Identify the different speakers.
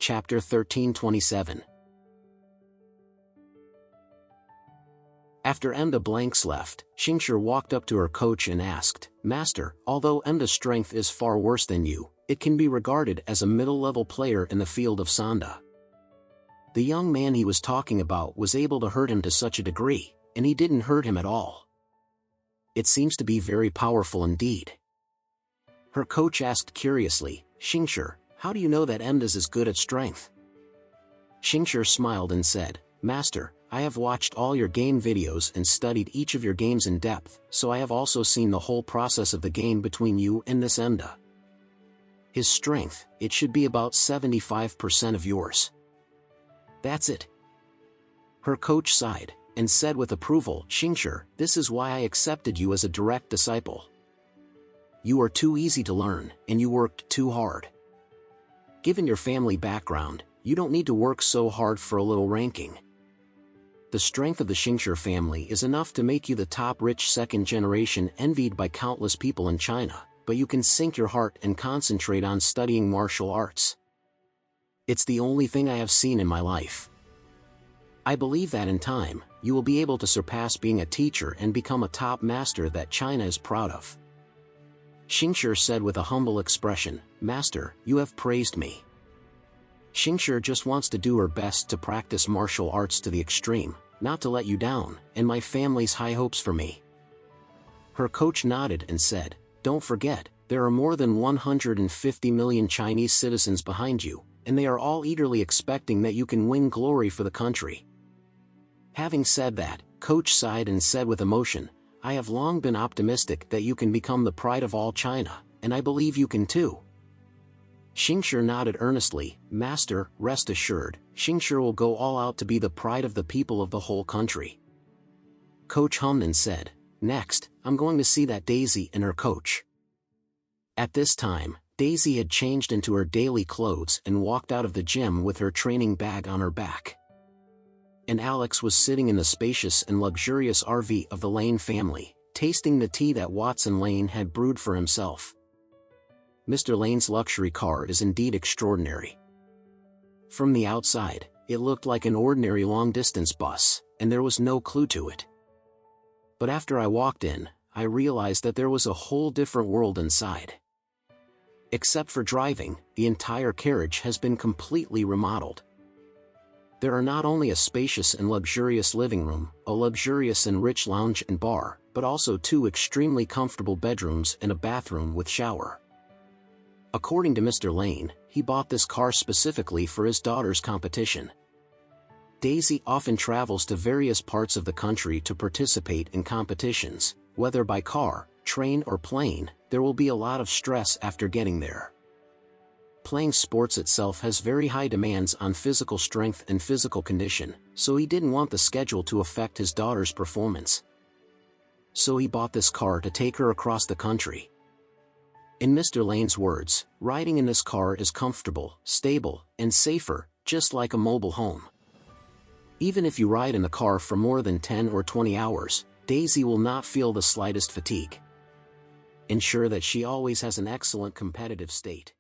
Speaker 1: Chapter 13:27. After Emda Blanks left, Xingshi walked up to her coach and asked, "Master, although Emda's strength is far worse than you, it can be regarded as a middle-level player in the field of Sanda." The young man he was talking about was able to hurt him to such a degree, and he didn't hurt him at all. It seems to be very powerful indeed. Her coach asked curiously, "Xingshi, how do you know that Emda's is good at strength?" Xingshi smiled and said, "Master, I have watched all your game videos and studied each of your games in depth, so I have also seen the whole process of the game between you and this Emda. His strength, it should be about 75% of yours. That's it." Her coach sighed, and said with approval, "Xingshi, this is why I accepted you as a direct disciple. You are too easy to learn, and you worked too hard. Given your family background, you don't need to work so hard for a little ranking. The strength of the Xingshi family is enough to make you the top rich second generation envied by countless people in China, but you can sink your heart and concentrate on studying martial arts. It's the only thing I have seen in my life. I believe that in time, you will be able to surpass being a teacher and become a top master that China is proud of." Xingshi said with a humble expression, "Master, you have praised me. Xingshi just wants to do her best to practice martial arts to the extreme, not to let you down, and my family's high hopes for me." Her coach nodded and said, "Don't forget, there are more than 150 million Chinese citizens behind you, and they are all eagerly expecting that you can win glory for the country." Having said that, Coach sighed and said with emotion, "I have long been optimistic that you can become the pride of all China, and I believe you can too." Xingshi nodded earnestly, "Master, rest assured, Xingshi will go all out to be the pride of the people of the whole country." Coach hummed and said, "Next, I'm going to see that Daisy and her coach." At this time, Daisy had changed into her daily clothes and walked out of the gym with her training bag on her back. And Alex was sitting in the spacious and luxurious RV of the Lane family, tasting the tea that Watson Lane had brewed for himself. Mr. Lane's luxury car is indeed extraordinary. From the outside, it looked like an ordinary long-distance bus, and there was no clue to it. But after I walked in, I realized that there was a whole different world inside. Except for driving, the entire carriage has been completely remodeled. There are not only a spacious and luxurious living room, a luxurious and rich lounge and bar, but also 2 extremely comfortable bedrooms and a bathroom with shower. According to Mr. Lane, he bought this car specifically for his daughter's competition. Daisy often travels to various parts of the country to participate in competitions. Whether by car, train or plane, there will be a lot of stress after getting there. Playing sports itself has very high demands on physical strength and physical condition, so he didn't want the schedule to affect his daughter's performance. So he bought this car to take her across the country. In Mr. Lane's words, riding in this car is comfortable, stable, and safer, just like a mobile home. Even if you ride in the car for more than 10 or 20 hours, Daisy will not feel the slightest fatigue. Ensure that she always has an excellent competitive state.